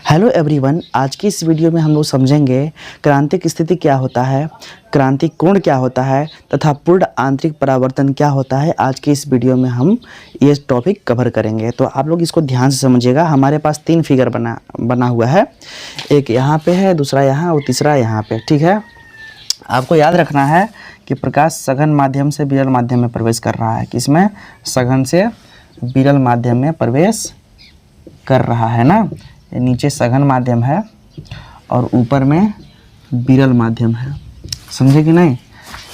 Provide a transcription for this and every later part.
Hello everyone, आज की इस वीडियो में हम लोग समझेंगे क्रांतिक स्थिति क्या होता है, क्रांतिक कोण क्या होता है तथा पूर्ण आंतरिक परावर्तन क्या होता है। आज की इस वीडियो में हम ये टॉपिक कवर करेंगे, तो आप लोग इसको ध्यान से समझिएगा। हमारे पास तीन फिगर बना हुआ है, एक यहाँ पे है, दूसरा यहाँ और तीसरा यहाँ पे। ठीक है, आपको याद रखना है कि प्रकाश सघन माध्यम से विरल माध्यम में प्रवेश कर रहा है। किसमें? सघन से विरल माध्यम में प्रवेश कर रहा है ना। ये नीचे सघन माध्यम है और ऊपर में विरल माध्यम है, समझे कि नहीं?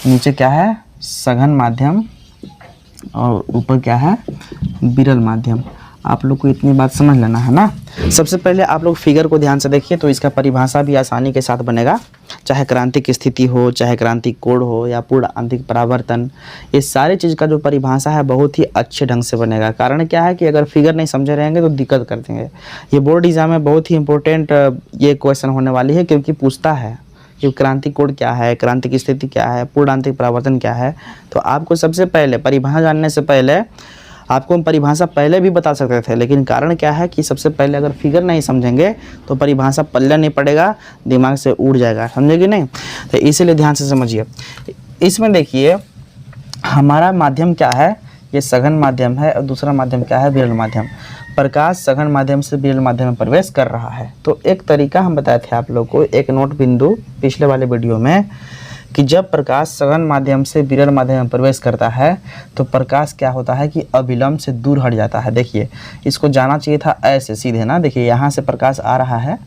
नीचे क्या है? सघन माध्यम और ऊपर क्या है? विरल माध्यम। आप लोग को इतनी बात समझ लेना है ना। सबसे पहले आप लोग फिगर को ध्यान से देखिए तो इसका परिभाषा भी आसानी के साथ बनेगा। चाहे क्रांतिक स्थिति हो, चाहे क्रांतिक कोण हो या पूर्ण आंतरिक परावर्तन, ये सारी चीज़ का जो परिभाषा है बहुत ही अच्छे ढंग से बनेगा। कारण क्या है कि अगर फिगर नहीं समझे रहेंगे तो दिक्कत कर देंगे। ये बोर्ड एग्जाम में बहुत ही इंपॉर्टेंट ये क्वेश्चन होने वाली है, क्योंकि पूछता है कि क्रांतिक कोण क्या है, क्रांतिक स्थिति क्या है, पूर्ण आंतरिक परावर्तन क्या है। तो आपको सबसे पहले परिभाषा जानने से पहले आपको हम परिभाषा पहले भी बता सकते थे, लेकिन कारण क्या है कि सबसे पहले अगर फिगर नहीं समझेंगे तो परिभाषा पल्ले नहीं पड़ेगा, दिमाग से उड़ जाएगा, समझे कि नहीं? तो इसीलिए ध्यान से समझिए। इसमें देखिए हमारा माध्यम क्या है, ये सघन माध्यम है और दूसरा माध्यम क्या है? विरल माध्यम। प्रकाश सघन माध्यम से विरल माध्यम में प्रवेश कर रहा है। तो एक तरीका हम बताए थे आप लोग को, एक नोट बिंदु पिछले वाले वीडियो में, कि जब प्रकाश सघन माध्यम से विरल माध्यम में प्रवेश करता है तो प्रकाश क्या होता है कि अविलंब से दूर हट जाता है। देखिए इसको जाना चाहिए था ऐसे सीधे ना, देखिए यहाँ से प्रकाश आ रहा है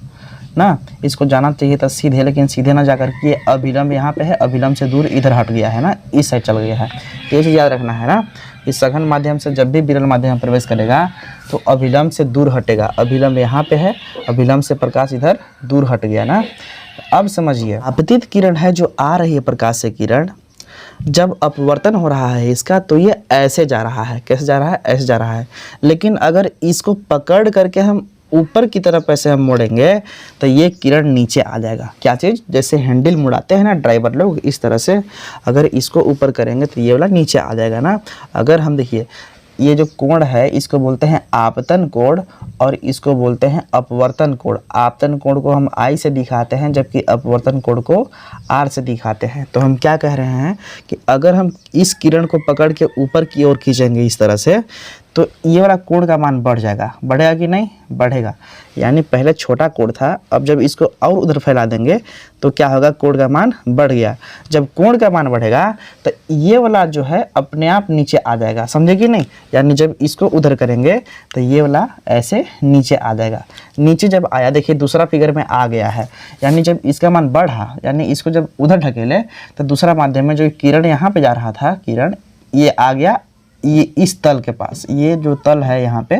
ना, इसको जाना चाहिए था सीधे, लेकिन सीधे ना जाकर के अविलंब यहाँ पे है, अविलंब से दूर इधर हट गया है ना, इस साइड चल गया है। ये चीज़ याद रखना है ना। इस सघन माध्यम से जब भी विरल माध्यम में प्रवेश करेगा तो अविलंब से दूर हटेगा। अविलंब यहाँ पे है, अविलंब से प्रकाश इधर दूर हट गया ना। अब समझिए, आपतित किरण है जो आ रही है प्रकाश से किरण, जब अपवर्तन हो रहा है इसका तो ये ऐसे जा रहा है। कैसे जा रहा है? ऐसे जा रहा है। लेकिन अगर इसको पकड़ करके हम ऊपर की तरफ ऐसे हम मोड़ेंगे तो ये किरण नीचे आ जाएगा। क्या चीज़? जैसे हैंडल मुड़ाते हैं ना ड्राइवर लोग, इस तरह से अगर इसको ऊपर करेंगे तो ये वाला नीचे आ जाएगा ना। अगर हम देखिए ये जो कोण है इसको बोलते हैं आपतन कोण और इसको बोलते हैं अपवर्तन कोण। आपतन कोण को हम आई से दिखाते हैं जबकि अपवर्तन कोण को आर से दिखाते हैं। तो हम क्या कह रहे हैं कि अगर हम इस किरण को पकड़ के ऊपर की ओर खींचेंगे इस तरह से तो ये वाला कोण का मान बढ़ जाएगा। बढ़ेगा कि नहीं? बढ़ेगा। यानी पहले छोटा कोण था, अब जब इसको और उधर फैला देंगे तो क्या होगा? कोण का मान बढ़ गया। जब कोण का मान बढ़ेगा तो ये वाला जो है अपने आप नीचे आ जाएगा, समझे कि नहीं? यानी जब इसको उधर करेंगे तो ये वाला ऐसे नीचे आ जाएगा। नीचे जब आया, देखिए दूसरा फिगर में आ गया है, यानी जब इसका मान बढ़ा, यानी इसको जब उधर ढकेले तो दूसरा माध्यम में जो किरण यहाँ पे जा रहा था, किरण ये आ गया ये इस तल के पास। ये जो तल है यहाँ पे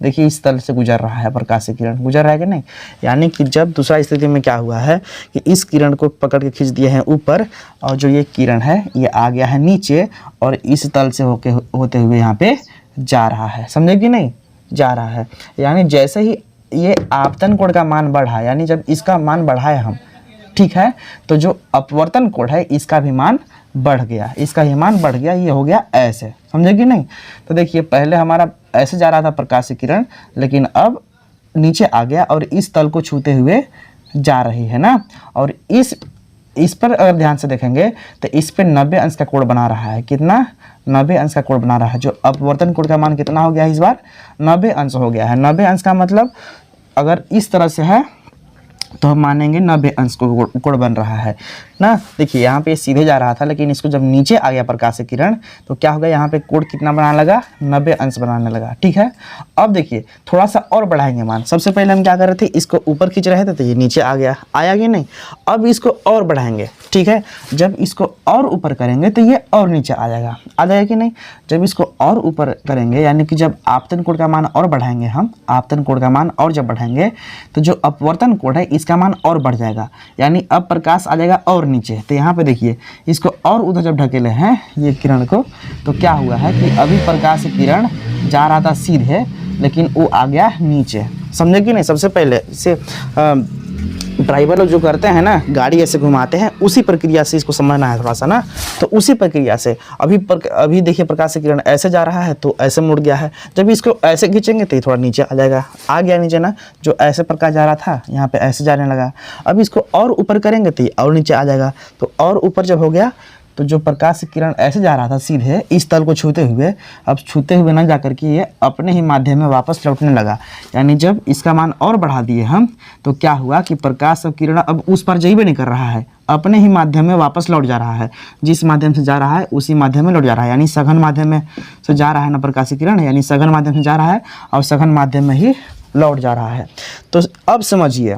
देखिए, इस तल से गुजर रहा है प्रकाश से किरण, गुजर रहा है कि नहीं? यानी कि जब दूसरा स्थिति में क्या हुआ है कि इस किरण को पकड़ के खींच दिए हैं ऊपर और जो ये किरण है ये आ गया है नीचे और इस तल से होते हुए यहाँ पे जा रहा है, समझे कि नहीं? जा रहा है। यानी जैसे ही ये आपतन कोण का मान बढ़ा, यानी जब इसका मान बढ़ाए हम, ठीक है, तो जो अपवर्तन कोण है इसका भी मान बढ़ गया, इसका ही मान बढ़ गया, ये हो गया ऐसे, समझे कि नहीं? तो देखिए पहले हमारा ऐसे जा रहा था प्रकाश की किरण, लेकिन अब नीचे आ गया और इस तल को छूते हुए जा रही है ना। और इस पर अगर ध्यान से देखेंगे तो इस पर 90 अंश का कोण बना रहा है। कितना? 90 अंश का कोण बना रहा है। जो अपवर्तन कोण का मान कितना हो गया है इस बार? 90 अंश हो गया है। 90 अंश का मतलब अगर इस तरह से है तो हम मानेंगे 90 अंश को कोण बन रहा है ना। देखिए यहाँ पे सीधे जा रहा था, लेकिन इसको जब नीचे आ गया प्रकाश से किरण तो क्या होगा? यहाँ पे कोण कितना बनाने लगा? 90 अंश बनाने लगा। ठीक है, अब देखिए थोड़ा सा और बढ़ाएंगे मान। सबसे पहले हम क्या कर रहे थे? इसको ऊपर खींच रहे थे तो ये नीचे आ गया, आया कि नहीं? अब इसको और बढ़ाएंगे, ठीक है। जब इसको और ऊपर करेंगे तो ये और नीचे आ जाएगा, आ जाएगा कि नहीं? जब इसको और ऊपर करेंगे, यानी कि जब आपतन कोण का मान और बढ़ाएंगे हम, आपतन कोण का मान और जब बढ़ाएंगे तो जो अपवर्तन कोण है इसका मान और बढ़ जाएगा, यानी अब प्रकाश आ जाएगा और नीचे। तो यहाँ पे देखिए इसको और उधर जब ढकेले हैं ये किरण को तो क्या हुआ है कि अभी प्रकाश की किरण जा रहा था सीधे, लेकिन वो आ गया नीचे, समझे कि नहीं? सबसे पहले से ड्राइवर लोग जो करते हैं ना, गाड़ी ऐसे घुमाते हैं, उसी प्रक्रिया से इसको समझना है थोड़ा सा ना। तो उसी प्रक्रिया से अभी देखिए प्रकाश की किरण ऐसे जा रहा है तो ऐसे मुड़ गया है, जब इसको ऐसे खींचेंगे तो ये थोड़ा नीचे आ जाएगा, आ गया नीचे ना। जो ऐसे प्रकाश जा रहा था यहाँ पे ऐसे जाने लगा, अब इसको और ऊपर करेंगे तो ये और नीचे आ जाएगा। तो और ऊपर जब हो गया तो जो प्रकाश की किरण ऐसे जा रहा था सीधे इस तल को छूते हुए, अब छूते हुए ना जाकर के ये अपने ही माध्यम में वापस लौटने लगा। यानी जब इसका मान और बढ़ा दिए हम तो क्या हुआ कि प्रकाश और किरण अब उस पर जाइए नहीं कर रहा है, अपने ही माध्यम में वापस लौट जा रहा है। जिस माध्यम से जा रहा है उसी माध्यम में लौट जा रहा है, यानी सघन माध्यम में से जा रहा है ना प्रकाश की किरण, यानी सघन माध्यम से जा रहा है और सघन माध्यम में ही लौट जा रहा है। तो अब समझिए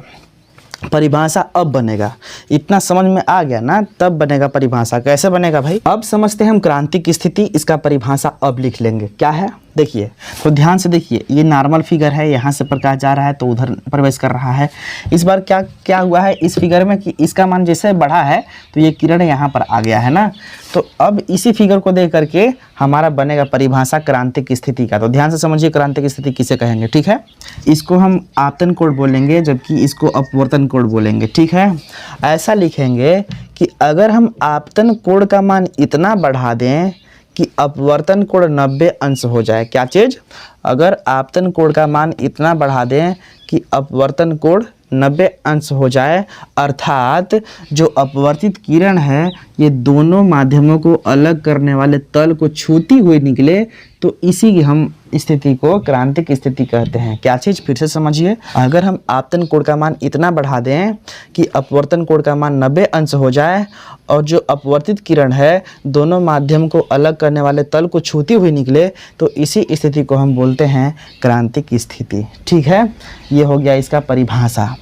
परिभाषा अब बनेगा, इतना समझ में आ गया ना, तब बनेगा परिभाषा। कैसे बनेगा भाई? अब समझते हैं हम क्रांतिक स्थिति, इसका परिभाषा अब लिख लेंगे। क्या है देखिए, तो ध्यान से देखिए, ये नॉर्मल फिगर है, यहाँ से प्रकाश जा रहा है तो उधर प्रवेश कर रहा है। इस बार क्या हुआ है इस फिगर में कि इसका मान जैसे बढ़ा है तो ये किरण यहाँ पर आ गया है ना। तो अब इसी फिगर को देख करके हमारा बनेगा परिभाषा क्रांतिक स्थिति का। तो ध्यान से समझिए क्रांतिक स्थिति किसे कहेंगे, ठीक है। इसको हम आपतन कोण बोलेंगे, जबकि इसको अपवर्तन कोण बोलेंगे, ठीक है। ऐसा लिखेंगे कि अगर हम आपतन कोण का मान इतना बढ़ा दें कि अपवर्तन कोण 90 अंश हो जाए। क्या चीज़? अगर आपतन कोण का मान इतना बढ़ा दें कि अपवर्तन कोण 90 अंश हो जाए, अर्थात जो अपवर्तित किरण है ये दोनों माध्यमों को अलग करने वाले तल को छूती हुई निकले, तो इसी की हम स्थिति को क्रांतिक स्थिति कहते हैं। क्या चीज़? फिर से समझिए, अगर हम आपतन कोण का मान इतना बढ़ा दें कि अपवर्तन कोण का मान 90 अंश हो जाए और जो अपवर्तित किरण है दोनों माध्यम को अलग करने वाले तल को छूती हुई निकले, तो इसी स्थिति को हम बोलते हैं क्रांतिक स्थिति, ठीक है। ये हो गया इसका परिभाषा।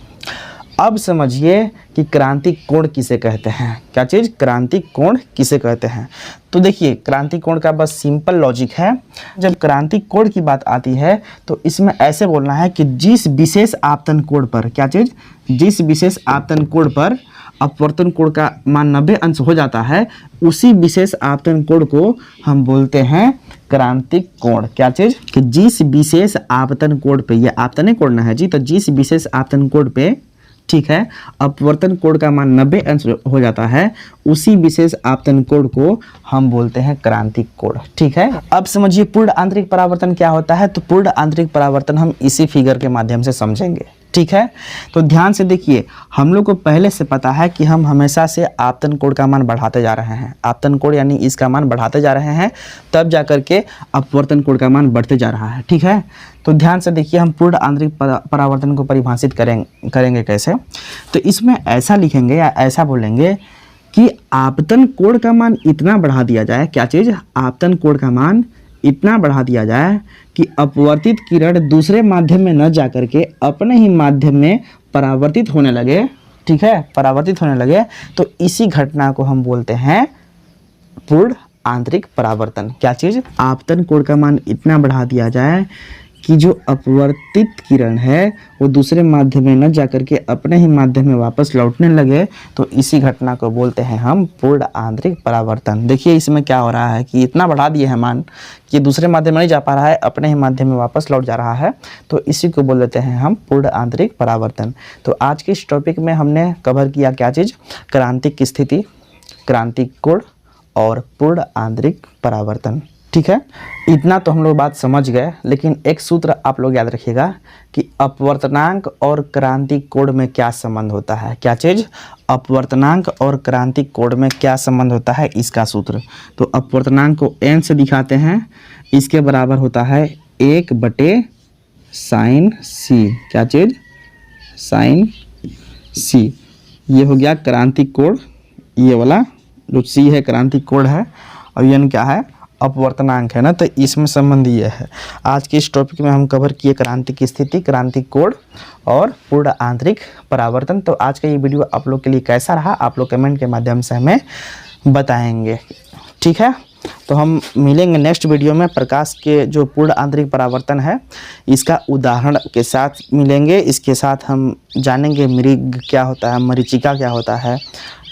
अब समझिए कि क्रांतिक कोण किसे कहते हैं। क्या चीज़? क्रांतिक कोण किसे कहते हैं। तो देखिए क्रांतिक कोण का बस सिंपल लॉजिक है। जब क्रांतिक कोण की बात आती है तो इसमें ऐसे बोलना है कि जिस विशेष आपतन कोण पर, क्या चीज़? जिस विशेष आपतन कोण पर अपवर्तन कोण का मान 90 अंश हो जाता है, उसी विशेष आपतन कोण को हम बोलते हैं क्रांतिक कोण। क्या चीज़? कि जिस विशेष आपतन कोण पे, ये आपतन कोण ना है जी, तो जिस विशेष आपतन कोण पे, ठीक है, अपवर्तन कोण का मान 90 अंश हो जाता है, उसी विशेष आपतन कोण को हम बोलते हैं क्रांतिक कोण, ठीक है। अब समझिए पूर्ण आंतरिक परावर्तन क्या होता है। तो पूर्ण आंतरिक परावर्तन हम इसी फिगर के माध्यम से समझेंगे, ठीक है। तो ध्यान से देखिए, हम लोग को पहले से पता है कि हम हमेशा से आपतन कोण का मान बढ़ाते जा रहे हैं। आपतन कोण यानी इसका मान बढ़ाते जा रहे हैं, तब जा करके अपवर्तन कोण का मान बढ़ते जा रहा है, ठीक है। तो ध्यान से देखिए, हम पूर्ण आंतरिक परावर्तन को परिभाषित करेंगे कैसे। तो इसमें ऐसा लिखेंगे या ऐसा बोलेंगे कि आपतन कोण का मान इतना बढ़ा दिया जाए। क्या चीज़? आपतन कोण का मान इतना बढ़ा दिया जाए कि अपवर्तित किरण दूसरे माध्यम में न जाकर के अपने ही माध्यम में परावर्तित होने लगे, ठीक है, परावर्तित होने लगे। तो इसी घटना को हम बोलते हैं पूर्ण आंतरिक परावर्तन। क्या चीज़? आपतन कोण का मान इतना बढ़ा दिया जाए कि जो अपवर्तित किरण है वो दूसरे माध्यम में न जाकर के अपने ही माध्यम में वापस लौटने लगे, तो इसी घटना को बोलते हैं हम पूर्ण आंतरिक परावर्तन। देखिए इसमें क्या हो रहा है कि इतना बढ़ा दिए हैं मान कि दूसरे माध्यम में नहीं जा पा रहा है, अपने ही माध्यम में वापस लौट जा रहा है, तो इसी को बोल देते हैं हम पूर्ण आंतरिक परावर्तन। तो आज के इस टॉपिक में हमने कवर किया क्या चीज़? क्रांतिक स्थिति, क्रांतिक कोण और पूर्ण आंतरिक परावर्तन, ठीक है। इतना तो हम लोग बात समझ गए, लेकिन एक सूत्र आप लोग याद रखिएगा कि अपवर्तनांक और क्रांतिक कोण में क्या संबंध होता है। क्या चीज़? अपवर्तनांक और क्रांतिक कोण में क्या संबंध होता है, इसका सूत्र। तो अपवर्तनांक को n से दिखाते हैं, इसके बराबर होता है 1/sin c। क्या चीज़? sin c। ये हो गया क्रांतिक कोण, ये वाला जो c है क्रांतिक कोण है, और n क्या है? अपवर्तनांक है ना। तो इसमें संबंध ये है। आज के इस टॉपिक में हम कवर किए क्रांतिक स्थिति, क्रांतिक कोण और पूर्ण आंतरिक परावर्तन। तो आज का ये वीडियो आप लोग के लिए कैसा रहा, आप लोग कमेंट के माध्यम से हमें बताएंगे, ठीक है। तो हम मिलेंगे नेक्स्ट वीडियो में। प्रकाश के जो पूर्ण आंतरिक परावर्तन है इसका उदाहरण के साथ मिलेंगे। इसके साथ हम जानेंगे मृग क्या होता है, मरीचिका क्या होता है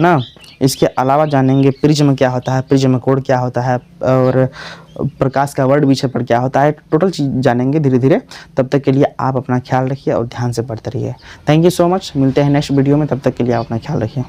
ना। इसके अलावा जानेंगे प्रिज्म क्या होता है, प्रिज्म कोण क्या होता है, और प्रकाश का वर्ड विषय पर क्या होता है, टोटल चीज़ जानेंगे धीरे धीरे। तब तक के लिए आप अपना ख्याल रखिए और ध्यान से पढ़ते रहिए। थैंक यू सो मच, मिलते हैं नेक्स्ट वीडियो में, तब तक के लिए आप अपना ख्याल रखिए।